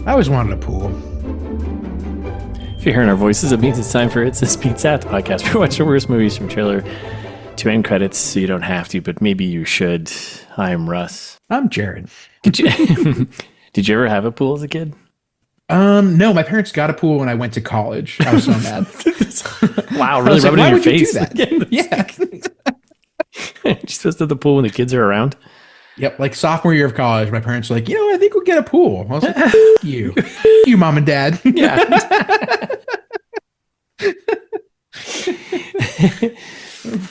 I always wanted a pool. If you're hearing our voices, it means it's time for It's This Beats That, the podcast. We watch the worst movies from trailer to end credits, so you don't have to, but maybe you should. I'm Russ. I'm Jared. Did you ever have a pool as a kid? No, my parents got a pool when I went to college. I was so mad. Wow, really rubbing it in your face. You do that? Yeah. You're supposed to have the pool when the kids are around? Yep, like sophomore year of college, my parents were like, I think we'll get a pool. I was like, you. You, mom and dad. Yeah.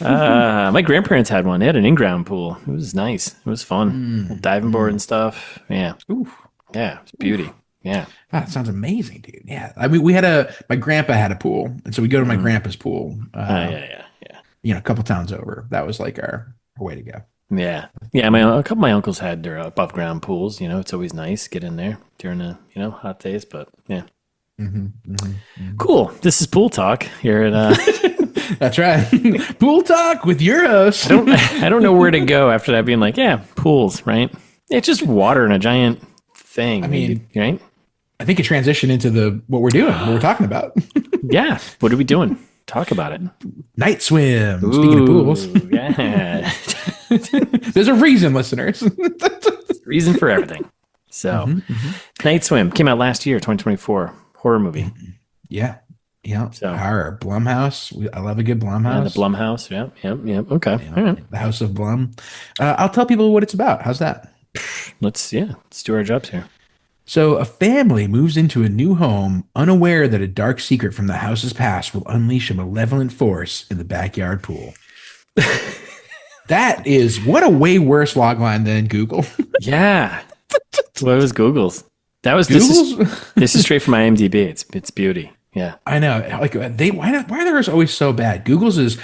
My grandparents had one. They had an in-ground pool. It was nice. It was fun. Diving board and stuff. Yeah. Oof. Yeah, it was beauty. Yeah. Wow, that sounds amazing, dude. Yeah. I mean, my grandpa had a pool, and so we go to my grandpa's pool. Yeah. A couple towns over. That was like our way to go. Yeah. A couple of my uncles had their above ground pools. It's always nice. Get in there during the, hot days, but yeah. Cool. This is Pool Talk here at That's right. Pool Talk with your host. I don't know where to go after that being like, yeah, pools, right? It's just water in a giant thing. I mean, right? I think it transitioned into what we're doing, what we're talking about. Yeah. What are we doing? Talk about it. Night swim. Speaking of pools. Yeah. There's a reason, listeners. Reason for everything. So, Night Swim came out last year, 2024. Horror movie. Yeah. So, Horror. Blumhouse. I love a good Blumhouse. Yeah, the Blumhouse. Yep. Okay. All right. The House of Blum. I'll tell people what it's about. How's that? Let's do our jobs here. So a family moves into a new home, unaware that a dark secret from the house's past will unleash a malevolent force in the backyard pool. That is what a way worse logline than Google. Yeah. What was Google's? That was Google's? This is straight from IMDb. It's beauty. Yeah. I know. Like why are theirs always so bad? Google's is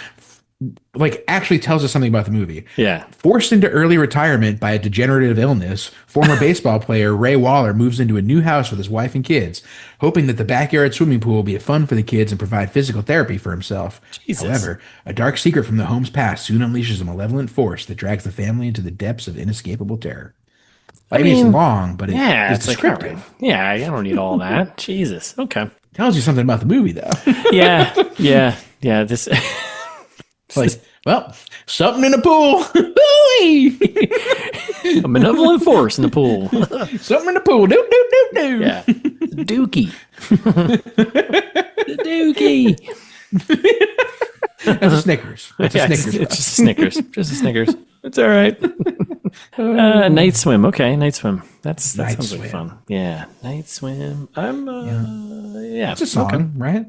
actually tells us something about the movie. Yeah. Forced into early retirement by a degenerative illness, former baseball player Ray Waller moves into a new house with his wife and kids, hoping that the backyard swimming pool will be fun for the kids and provide physical therapy for himself. Jesus. However, a dark secret from the home's past soon unleashes a malevolent force that drags the family into the depths of inescapable terror. It's long, but it's descriptive. Right. Yeah, I don't need all that. Jesus. Okay. Tells you something about the movie, though. Yeah. This... something in the pool. A malevolent force in the pool. Something in the pool. Do. Yeah. The dookie. The dookie. That's a Snickers. It's just a Snickers. Just a Snickers. It's all right. Night swim. Okay, night swim. That sounds like fun. Yeah, night swim. It's a song, right?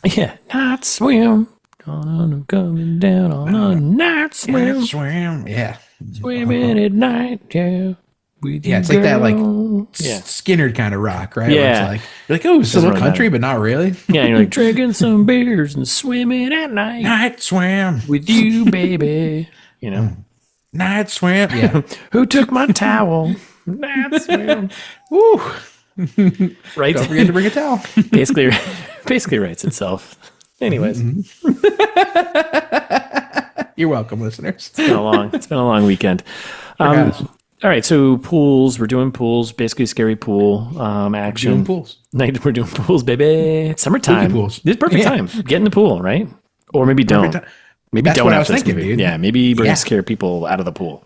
Yeah, night swim. Coming down on a night swim. Yeah. Swimming at night, yeah. It's like that, Skinner kind of rock, right? Yeah. You're like, oh, it's a little country, but not really. Yeah, and you're like drinking some beers and swimming at night. Night swim. With you, baby. Night swim. Yeah. Who took my towel? Night swim. Woo. Right? Don't forget to bring a towel. Basically writes itself. Anyways. You're welcome, listeners. It's been a long weekend. All right, so pools. We're doing pools. Basically, scary pool action. We're doing pools. We're doing pools, baby. It's summertime. Pools. It's perfect time. Get in the pool, right? Or maybe don't. Maybe that's don't what I was after this thinking, movie. dude. Yeah, maybe bring scare people out of the pool.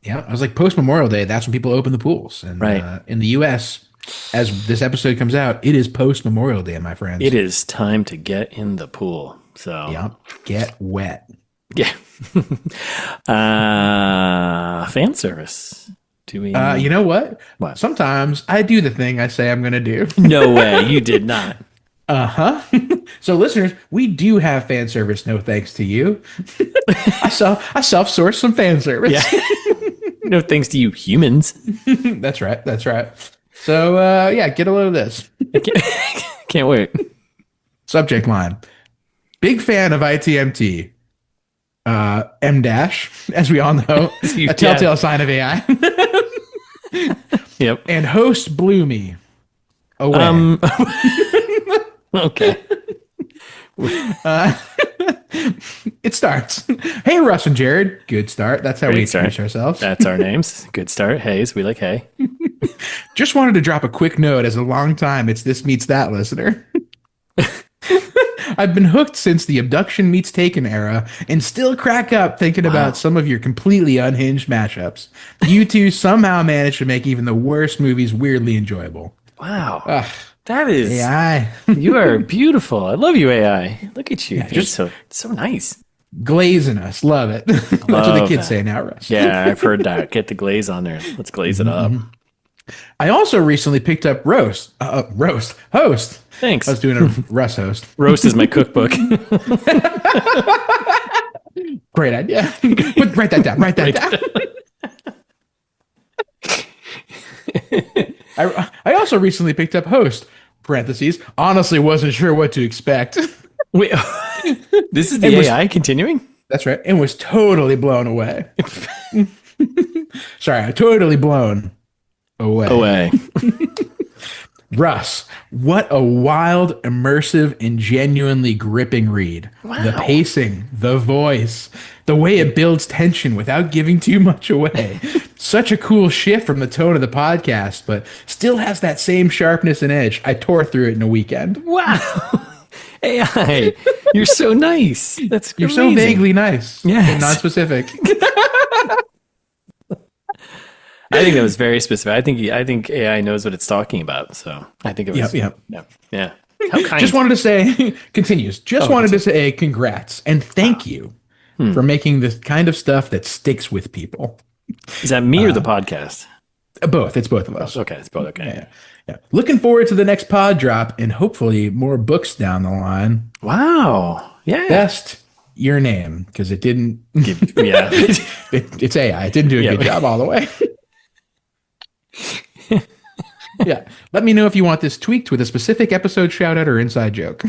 Yeah, I was like, post Memorial Day. That's when people open the pools. And in the U.S., as this episode comes out, it is post Memorial Day, my friends. It is time to get in the pool. So get wet. Yeah. Fan service. Do we? You know what? What? Sometimes I do the thing I say I'm going to do. No way. You did not. So listeners, we do have fan service. No thanks to you. I self-sourced some fan service. Yeah. No thanks to you humans. That's right. So get a load of this. Can't wait. Subject line. Big fan of ITMT. M-, as we all know, a telltale sign of AI. Yep. And host Bloomy. Away. Okay. It starts. Hey, Russ and Jared. Good start. That's how we Great start. introduce ourselves. That's our names. Good start. Hayes. We like hay. Just wanted to drop a quick note as a long time It's This Meets That listener. I've been hooked since the Abduction Meets Taken era and still crack up thinking about some of your completely unhinged mashups. You two somehow managed to make even the worst movies weirdly enjoyable. Wow. Ugh, That is AI. You are beautiful. I love you, AI. Look at you. Yeah, Just so nice. Glazing us. Love it. That's what the kids say now, Russ. Yeah, I've heard that. Get the glaze on there. Let's glaze it up. I also recently picked up Host. Thanks. I was doing a Russ host. Roast is my cookbook. Great idea. Write that down. Write that down. I also recently picked up Host. Parentheses. Honestly, wasn't sure what to expect. Wait, this is the AI continuing? That's right. And was totally blown away. Sorry, totally blown away. Russ, what a wild, immersive, and genuinely gripping read. Wow. The pacing, the voice, the way it builds tension without giving too much away. Such a cool shift from the tone of the podcast, but still has that same sharpness and edge. I tore through it in a weekend. Wow. AI, you're so nice. That's You're amazing. so vaguely nice. Yes. And non-specific. I think that was very specific. I think AI knows what it's talking about. So I think it was. Yep. Yeah. How kind. Just wanted to say, continues. Just wanted to say congrats and thank you for making this kind of stuff that sticks with people. Is that me or the podcast? Both. It's both of us. Okay, it's both. Okay. Yeah. Looking forward to the next pod drop and hopefully more books down the line. Wow. Yeah. Best your name because it didn't. Yeah. It's AI. It didn't do a good job all the way. Yeah. Let me know if you want this tweaked with a specific episode shout out or inside joke.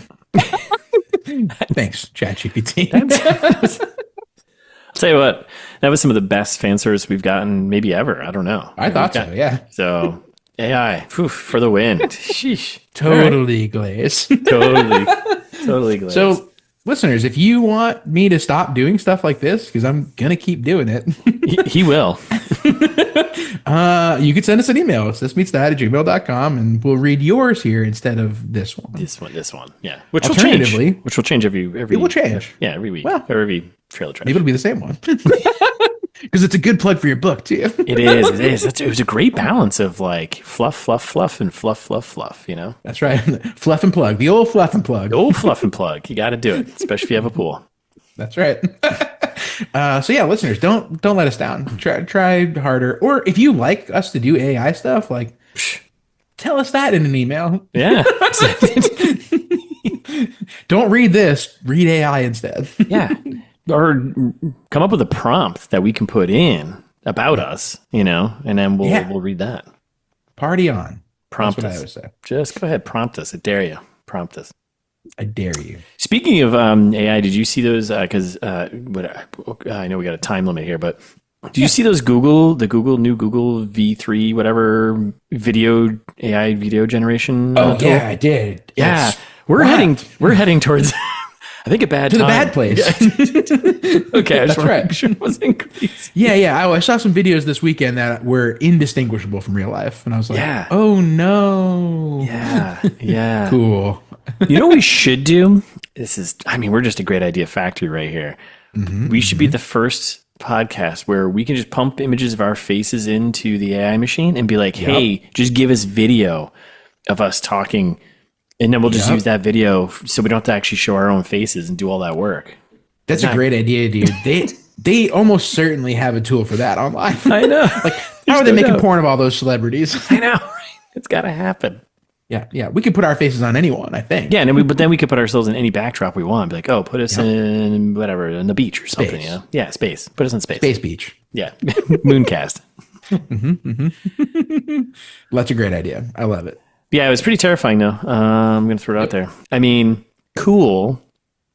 Thanks, ChatGPT. I'll tell you what, that was some of the best fan service we've gotten maybe ever. I don't know. I thought so, yeah. So AI, for the win. Sheesh. Totally glazed. Totally glazed. So, listeners, if you want me to stop doing stuff like this, because I'm going to keep doing it. He will. You could send us an email. It's thismeetsthat@gmail.com, and we'll read yours here instead of this one. This one. Yeah. Which will change. Which will change every it will change. Yeah, every week. Well, or every trailer trash. Maybe it'll be the same one. Because it's a good plug for your book, too. It is. It was a great balance of like fluff, and fluff, you know? That's right. Fluff and plug. The old fluff and plug. The old fluff and plug. You got to do it, especially if you have a pool. That's right. So yeah, listeners, don't let us down. Try harder. Or if you like us to do AI stuff, like tell us that in an email. Yeah. Don't read this. Read AI instead. Yeah. Or come up with a prompt that we can put in about us, you know, and then we'll read that. Party on. Prompt That's what us. I would say. Just go ahead, prompt us. I dare you. Prompt us. I dare you. Speaking of AI, did you see those? Because I know we got a time limit here, but did you see those new Google V3 whatever AI video generation? Oh yeah, I did. Yeah, Yes. we're heading towards. I think a bad To time. the bad place. Okay, I just want to right. make sure it wasn't crazy. Yeah. I saw some videos this weekend that were indistinguishable from real life, and I was like, Yeah. oh no. Yeah. Cool. You know what we should do? We're just a great idea factory right here. We should be the first podcast where we can just pump images of our faces into the AI machine and be like, hey, just give us video of us talking. And then we'll just use that video so we don't have to actually show our own faces and do all that work. That's a great idea, dude. They almost certainly have a tool for that online. I know. Like, how are they making porn of all those celebrities? I know. Right? It's got to happen. Yeah. We could put our faces on anyone, I think. Yeah, but then we could put ourselves in any backdrop we want. Be like, oh, put us in whatever, in the beach or something. Space. You know? Yeah, space. Put us in space. Space Beach. Yeah. Mooncast. That's a great idea. I love it. Yeah, it was pretty terrifying though. I'm going to throw it out there. I mean, cool.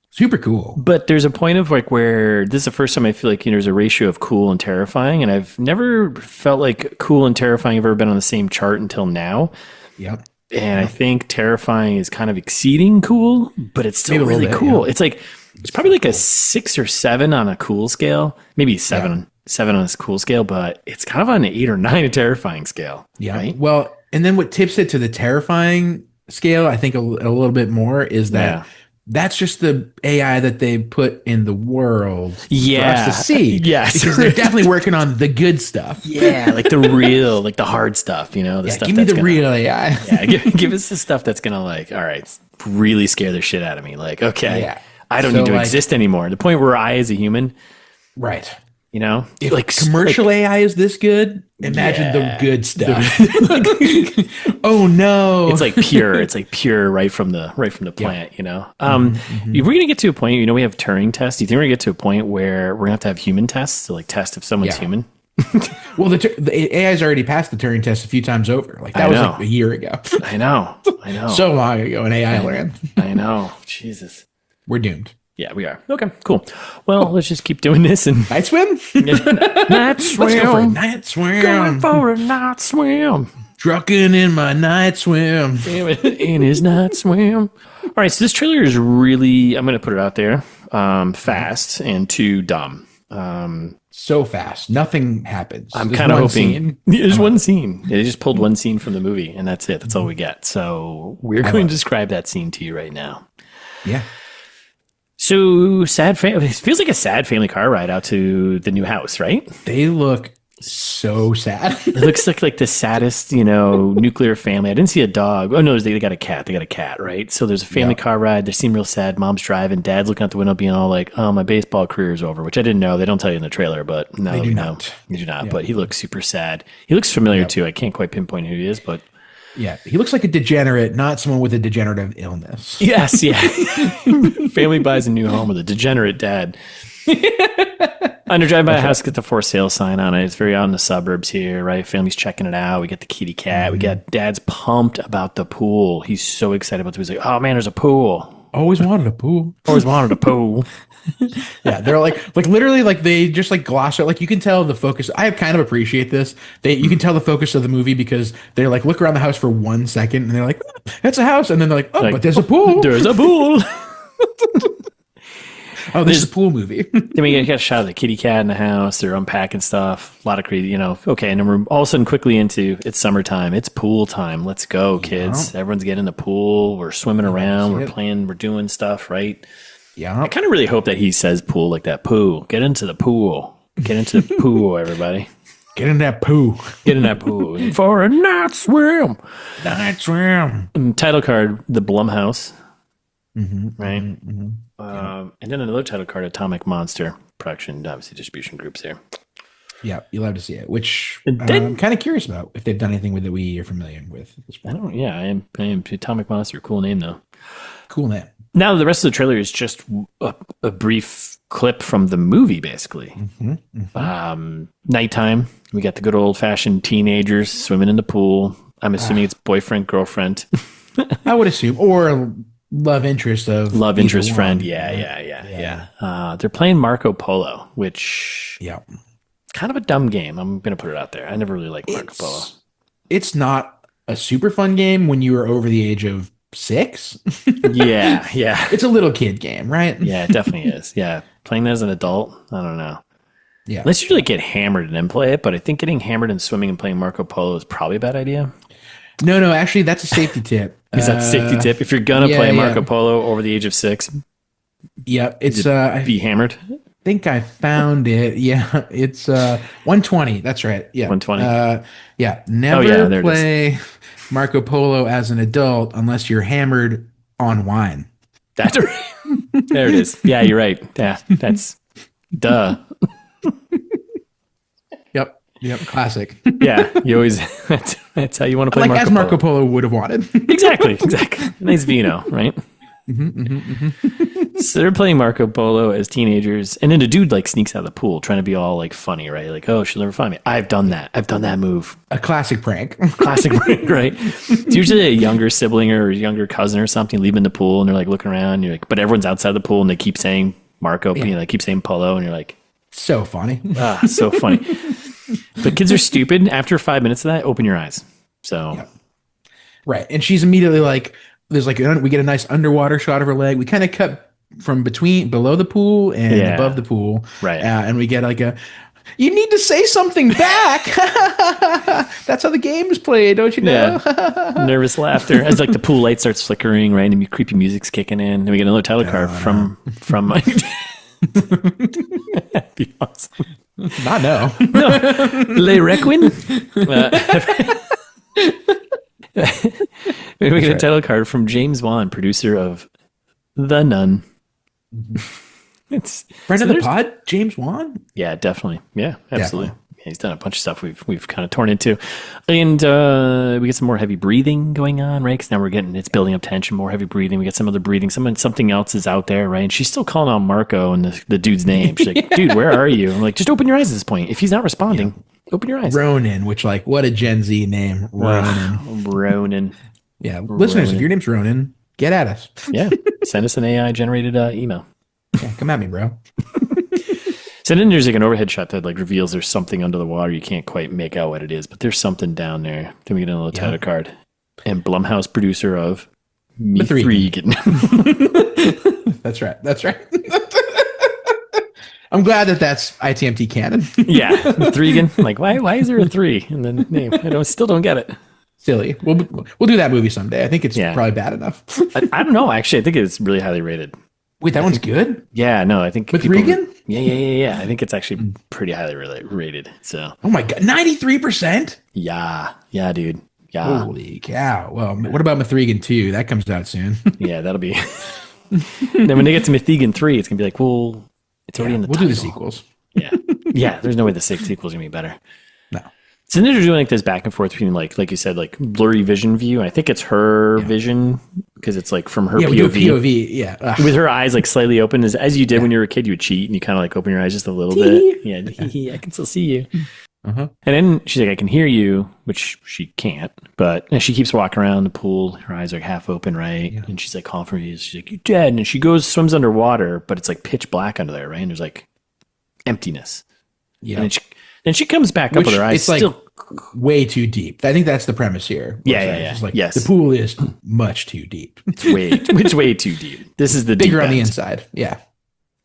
Super cool. But there's a point of like where this is the first time I feel like there's a ratio of cool and terrifying. And I've never felt like cool and terrifying have ever been on the same chart until now. Yep. And I think terrifying is kind of exceeding cool, but it's still Maybe a little really bit, cool. yeah. It's like It's probably like a 6 or 7 on a cool scale, maybe 7 on a cool scale, but it's kind of on an 8 or 9 a terrifying scale. Yeah. Right? Well, and then what tips it to the terrifying scale, I think a little bit more, is that that's just the AI that they put in the world for us to see. Yes. Because they're definitely working on the good stuff. Yeah, like the real, like the hard stuff, you know? The stuff give me the real AI. Yeah, give us the stuff that's going to like, all right, really scare the shit out of me. Like, okay, I don't need to exist anymore. The point where I, as a human, right. You know, if like commercial AI is this good, imagine the good stuff. Oh no, it's like pure. It's like pure right from the plant. You know, if we're gonna get to a point, you know, we have Turing tests. Do you think we're gonna get to a point where we're gonna have to have human tests to like test if someone's human? Well, the AI's already passed the Turing test a few times over. Like that was like a year ago. I know. So long ago in AI land. I know. Jesus, we're doomed. Yeah, we are. Okay, cool. Well, let's just keep doing this and night swim. Night swim. Let's go for a night swim. Going for a night swim. Trucking in my night swim. In his night swim. All right, so this trailer is really, I'm going to put it out there, fast and too dumb. So fast. Nothing happens. I'm kind of hoping. There's one scene. They just pulled one scene from the movie, and that's it. That's all we get. So we're going to describe that scene to you right now. Yeah. So sad. It feels like a sad family car ride out to the new house, right? They look so sad. It looks like the saddest, you know, nuclear family. I didn't see a dog. Oh no, they got a cat. They got a cat, right? So there's a family car ride. They seem real sad. Mom's driving. Dad's looking out the window, being all like, "Oh, my baseball career is over," which I didn't know. They don't tell you in the trailer, but no, they do not. They do not. Yeah. But he looks super sad. He looks familiar too. I can't quite pinpoint who he is, but. Yeah, he looks like a degenerate, not someone with a degenerative illness. Yes, yeah. Family buys a new home with a degenerate dad. Under drive by a house, get the for sale sign on it. It's very out in the suburbs here, right? Family's checking it out. We get the kitty cat. We got dad's pumped about the pool. He's so excited about it. He's like, "Oh man, there's a pool. Always wanted a pool. Always wanted a pool." Yeah, they're like literally like they just like gloss it. Like you can tell the focus. I kind of appreciate this. You can tell the focus of the movie because they're like look around the house for 1 second and they're like, "That's a house," and then they're like, "Oh, but there's a pool. There's a pool." Oh, this is a pool movie. Then we get a shot of the kitty cat in the house. They're unpacking stuff. A lot of crazy, you know. Okay, and then we're all of a sudden quickly into it's summertime. It's pool time. Let's go, kids. Everyone's getting in the pool. We're swimming around. We're playing. We're doing stuff, right? Yeah. I kind of really hope that he says pool like that. Pool. Get into the pool. Get into the pool, everybody. Get in that poo. Get in that pool. For a night swim. Night swim. And title card, the Blumhouse. Right? Yeah. And then another title card, Atomic Monster Production, obviously distribution groups here. Yeah, you'll have to see it, which I'm kind of curious about if they've done anything with that we are familiar with at this point. I am Atomic Monster. Cool name, though. Cool name. Now, the rest of the trailer is just a brief clip from the movie, basically. Nighttime. We got the good old-fashioned teenagers swimming in the pool. I'm assuming it's boyfriend, girlfriend. I would assume. Or love interest of friend. Yeah. They're playing Marco Polo, which kind of a dumb game. I'm going to put it out there. I never really liked Marco Polo. It's not a super fun game when you are over the age of 6. Yeah. It's a little kid game, right? Yeah, it definitely is. Yeah. Playing that as an adult, I don't know. Yeah. Unless you really get hammered and then play it, but I think getting hammered and swimming and playing Marco Polo is probably a bad idea. No, actually, that's a safety tip. Is that a safety tip? If you're going to play Marco Polo over the age of 6, it's be hammered. I think I found it. Yeah, it's 120. That's right. Yeah, 120. Never play Marco Polo as an adult unless you're hammered on wine. That's right. There it is. Yeah, you're right. Yeah, that's duh. Yep, classic. Yeah, you always that's how you want to play like Marco as Marco Polo would have wanted. Exactly. Nice vino, right? So they're playing Marco Polo as teenagers, and then a dude like sneaks out of the pool trying to be all like funny, right? Like, "Oh, she'll never find me. I've done that move." A classic prank. Classic prank, right? It's usually a younger sibling or a younger cousin or something leaving the pool, and they're like looking around. And you're like, but everyone's outside the pool, and they keep saying Marco, keep saying Polo, and you're like, so funny. So funny. But kids are stupid. After 5 minutes of that, open your eyes. So, right. And she's immediately like, there's like, we get a nice underwater shot of her leg. We kind of cut from below the pool and above the pool. Right. And we get like you need to say something back. That's how the game is played, don't you know? Yeah. Nervous laughter as like the pool light starts flickering, right? And creepy music's kicking in. And we get another title card from that'd be awesome. Not no. Le Requin. We get a title card from James Wan, producer of The Nun. It's friend of the pod, James Wan. Yeah, definitely. Yeah, absolutely. Definitely. Yeah, he's done a bunch of stuff we've kind of torn into, and we get some more heavy breathing going on, right? Because now it's building up tension, more heavy breathing. We get some other breathing. Something else is out there, right? And she's still calling out Marco and the dude's name. She's like, "Dude, where are you?" I'm like, "Just open your eyes at this point. If he's not responding, open your eyes." Ronan, which like what a Gen Z name, Ronan. Ronan. Yeah, listeners, if your name's Ronan, get at us. Yeah, send us an AI generated email. Yeah, come at me, bro. So then there's like an overhead shot that like reveals there's something under the water. You can't quite make out what it is, but there's something down there. Then we get another title card. And Blumhouse, producer of Mithrigan. That's right. I'm glad that's ITMT canon. Yeah, Mithrigan. Like, why is there a 3 in the name? Still don't get it. Silly. We'll do that movie someday. I think it's probably bad enough. I don't know. Actually, I think it's really highly rated. Wait, that one's good? Yeah, no, I think with Regan? Yeah. I think it's actually pretty highly rated. So. Oh my god, 93%? Yeah, dude. Yeah. Holy cow. Well, what about Mithrigan 2? That comes out soon. Yeah, that'll be. Then when they get to Mithrigan 3, it's gonna be like, well, it's already in the title. We'll do the sequels. Yeah. There's no way the sequel's gonna be better. No. So then they're doing like this back and forth between like you said, like blurry vision view. And I think it's her vision because it's like from her POV. With her eyes like slightly open, as you did when you were a kid, you would cheat and you kind of like open your eyes just a little bit. Yeah, I can still see you. And then she's like, I can hear you, which she can't. But she keeps walking around the pool. Her eyes are half open, right? Yeah. And she's like calling for you. She's like, "You're dead." And she swims underwater, but it's like pitch black under there, right? And there's like emptiness. Yeah. And then she comes back up with her eyes. It's like way too deep. I think that's the premise here. Yeah. It's like, the pool is much too deep. It's way too deep. This is the bigger deep on the inside. Yeah.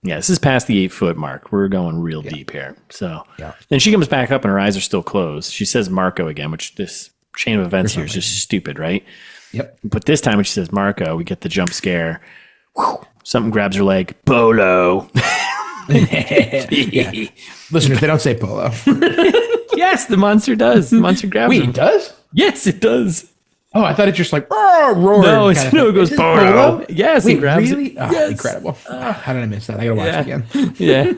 Yeah, this is past the 8-foot mark. We're going real deep here. So then she comes back up and her eyes are still closed. She says Marco again, which this chain of events here is just stupid, right? Yep. But this time when she says Marco, we get the jump scare. Something grabs her leg. Polo. Listeners, they don't say polo. Yes, the monster does. The monster grabs him. Wait, it does? Yes, it does. Oh, I thought it just like roar. No, it goes polo. Yes, wait, he grabs really? it. Oh, yes. Incredible. How did I miss that? I gotta watch it again. Yeah.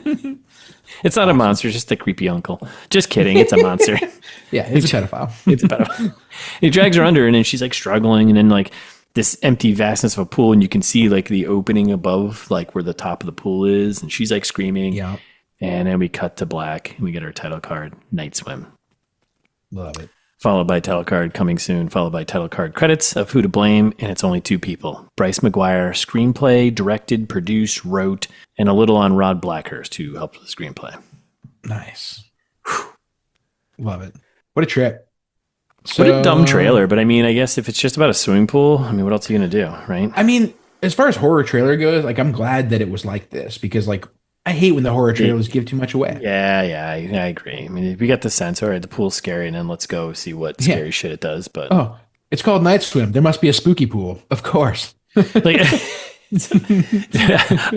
It's not a monster, it's just a creepy uncle. Just kidding, it's a monster. Yeah, it's a pedophile. It's a pedophile. He drags her under and then she's like struggling and then like this empty vastness of a pool and you can see like the opening above like where the top of the pool is and she's like screaming. Yeah. And then we cut to black and we get our title card, Night Swim. Love it. Followed by title card coming soon, followed by title card credits of Who to Blame, and it's only 2 people. Bryce McGuire, screenplay, directed, produced, wrote, and a little on Rod Blackhurst, who helped with the screenplay. Nice. Love it. What a trip. What a dumb trailer, but I mean, I guess if it's just about a swimming pool, I mean, what else are you going to do, right? I mean, as far as horror trailer goes, like, I'm glad that it was like this, because, like, I hate when the horror trailers give too much away. Yeah, I agree. I mean, we got the sense, all right, the pool's scary, and then let's go see what scary shit it does. But it's called Night Swim. There must be a spooky pool, of course. Like,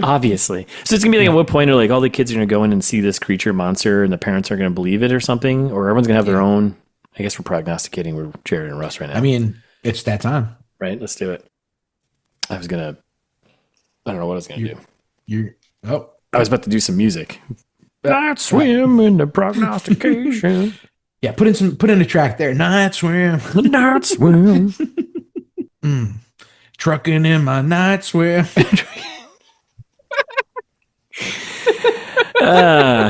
obviously. So it's gonna be like at what point are like all the kids are gonna go in and see this creature monster, and the parents are gonna believe it or something, or everyone's gonna have their own. I guess we're prognosticating with Jared and Russ right now. I mean, it's that time, right? Let's do it. I don't know what I was gonna do. I was about to do some music. Night swim in the prognostication. Yeah, put in a track there. Night swim. Night swim. Trucking in my night swim.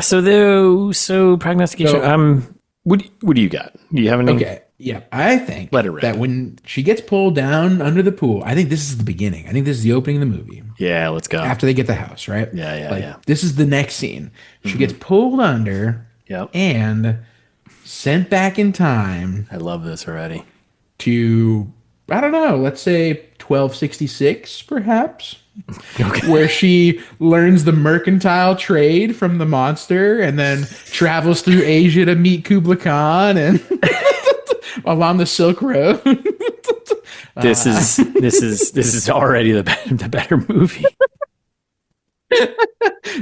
So prognostication. What do you got? Do you have any? Okay. Yeah, I think that when she gets pulled down under the pool, I think this is the beginning. I think this is the opening of the movie. Yeah, let's go. After they get the house, right? Yeah. This is the next scene. She gets pulled under and sent back in time. I love this already. To I don't know, let's say 1266, perhaps, Okay. where she learns the mercantile trade from the monster and then travels through Asia to meet Kublai Khan and along the Silk Road. This is already the better movie.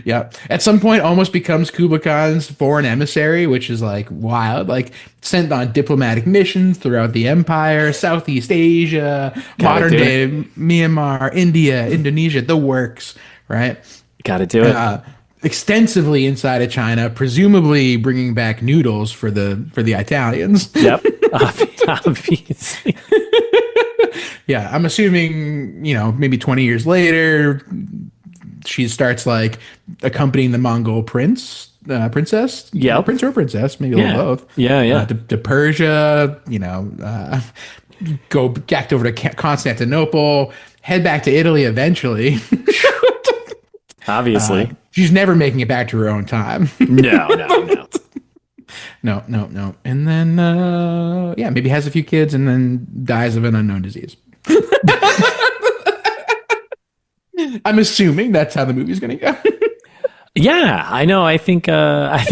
Yeah. At some point, almost becomes Kublai Khan's foreign emissary, which is like wild. Like sent on diplomatic missions throughout the empire, Southeast Asia, modern day Myanmar, India, Indonesia, the works, right? Got to do it. Extensively inside of China, presumably bringing back noodles for the Italians. Yep. Obviously. Yeah, I'm assuming, maybe 20 years later, she starts like accompanying the Mongol princess. Yeah, prince or princess, maybe a little both. Yeah. To Persia, go back over to Constantinople, head back to Italy eventually. Obviously, she's never making it back to her own time. No. No. And then, maybe has a few kids and then dies of an unknown disease. I'm assuming that's how the movie's going to go. Yeah, I know. I think that's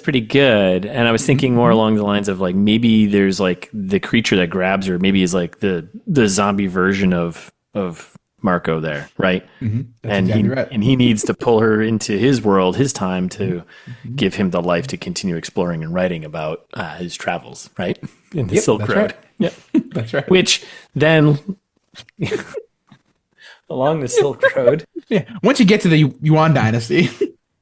pretty good. And I was thinking more along the lines of like maybe there's like the creature that grabs her. Maybe is like the zombie version of Marco there, right? Mm-hmm. And exactly right. And he needs to pull her into his world, his time to give him the life to continue exploring and writing about his travels, right? In the Silk Road. Right. Yep, that's right. Which then. Along the Silk Road. Yeah. Once you get to the Yuan dynasty.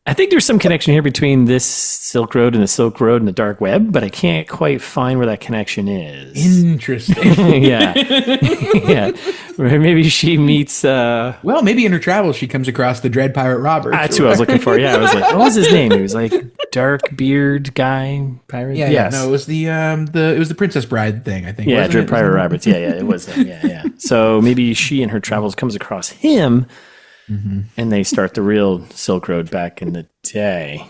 I think there's some connection here between this Silk Road and the Silk Road and the dark web, but I can't quite find where that connection is. Interesting. Yeah. Yeah. Maybe she meets... well, maybe in her travels she comes across the Dread Pirate Roberts. That's who I was looking for. Yeah, I was like, what was his name? He was like dark beard guy, pirate? Yeah, yes. No, it was the Princess Bride thing, I think. Yeah, Dread Pirate Roberts. Yeah, it was him. Yeah. So maybe she in her travels comes across him, and they start the real Silk Road back in the day.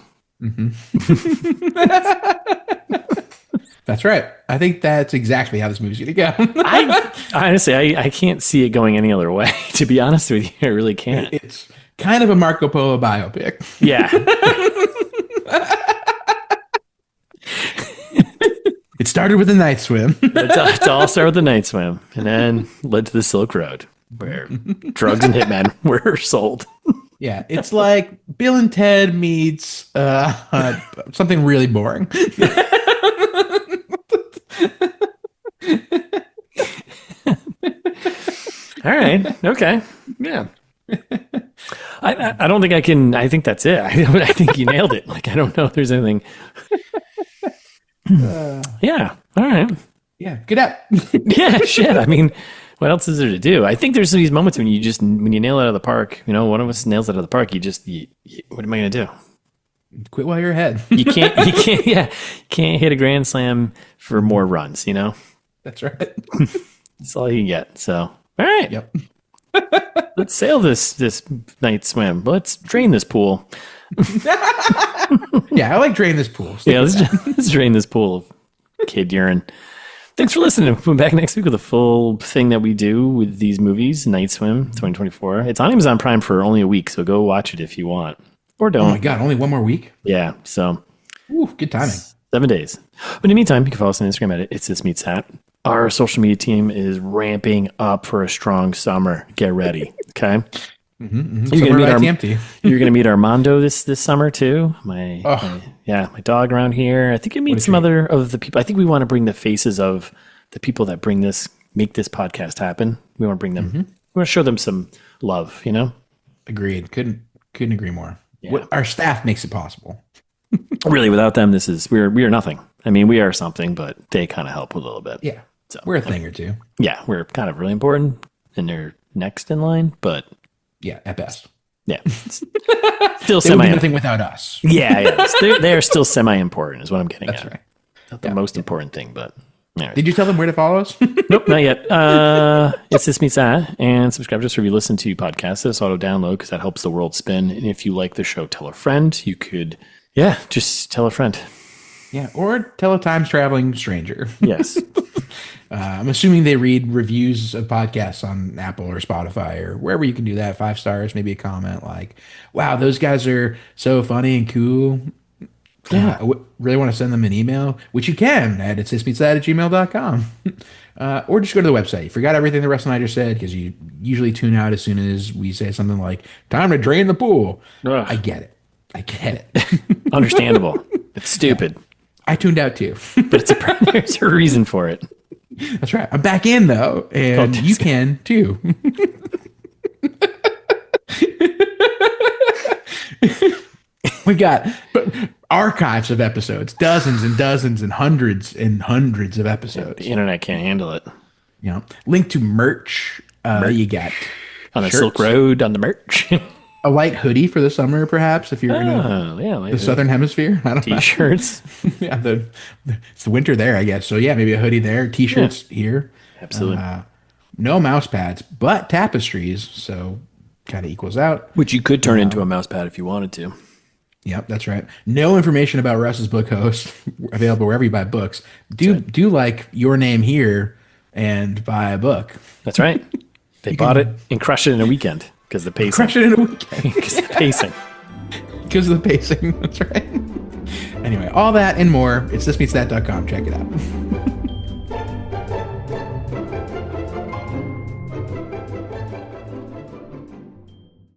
That's right. I think that's exactly how this movie's going to go. Honestly, I can't see it going any other way, to be honest with you. I really can't. It's kind of a Marco Polo biopic. Yeah. It started with a night swim. It's all started with the night swim and then led to the Silk Road where drugs and hitmen were sold. Yeah, it's like Bill and Ted meets something really boring. All right. Okay. Yeah. I don't think I can. I think that's it. I think you nailed it. Like, I don't know if there's anything. Yeah. All right. Yeah. Good app. Yeah. Shit. I mean, what else is there to do? I think there's these moments when you nail it out of the park. One of us nails it out of the park. What am I going to do? Quit while you're ahead. You can't. Yeah. Can't hit a grand slam for more runs. That's right. That's all you can get. So, all right. Yep. Let's sail this night swim. Let's drain this pool. Yeah, I like drain this pool. Yeah, let's drain this pool of kid urine. Thanks for listening. We'll be back next week with a full thing that we do with these movies. Night Swim 2024. It's on Amazon Prime for only a week, so go watch it if you want. Or don't. Oh my God, only one more week? Yeah, so. Ooh, good timing. 7 days. But in the meantime, you can follow us on Instagram at It's This Meets That. Our social media team is ramping up for a strong summer. Get ready, okay? You're going to meet Armando this summer too. My dog around here. I think you meet some other of the people. I think we want to bring the faces of the people that make this podcast happen. We want to bring them. We want to show them some love. Agreed. Couldn't agree more. Yeah. Our staff makes it possible. Really, without them, we are nothing. I mean, we are something, but they kind of help with a little bit. Yeah, so we're a thing or two. Yeah, we're kind of really important, and they're next in line, but. Yeah, at best. Yeah. Still they would be nothing without us. Yeah. They're still semi-important is what I'm getting at. That's right. Not the most important thing, but... Right. Did you tell them where to follow us? Nope, not yet. It's This Meets That. And subscribe just where you listen to podcasts. This auto-download because that helps the world spin. And if you like the show, tell a friend. You could... Yeah, just tell a friend. Yeah, or tell a time-traveling stranger. Yes. I'm assuming they read reviews of podcasts on Apple or Spotify or wherever you can do that. 5 stars, maybe a comment like, wow, those guys are so funny and cool. Yeah. Really want to send them an email, which you can at itsistmeetsthat@gmail.com. Or just go to the website. You forgot everything the Russ and I just said because you usually tune out as soon as we say something like, time to drain the pool. Ugh. I get it. Understandable. It's stupid. I tuned out too. But there's a reason for it. That's right. I'm back in though, and you can too. We got archives of episodes, dozens and dozens and hundreds of episodes. The internet can't handle it. You know, link to merch. You got On the shirts, Silk Road, on the merch. a light hoodie for the summer, perhaps if you're in the southern hemisphere. I don't know. T-shirts. Yeah, it's the winter there, I guess. So yeah, maybe a hoodie there. T-shirts here. Absolutely. No mouse pads, but tapestries. So kind of equals out. Which you could turn into a mouse pad if you wanted to. Yep, that's right. No information about Russ's book host available wherever you buy books. Do like your name here and buy a book. That's right. They bought it and crushed it in a weekend because the pacing. Crush it in a weekend. Because the pacing. Because of the pacing. That's right. Anyway, all that and more. It's thismeetsthat.com. Check it out.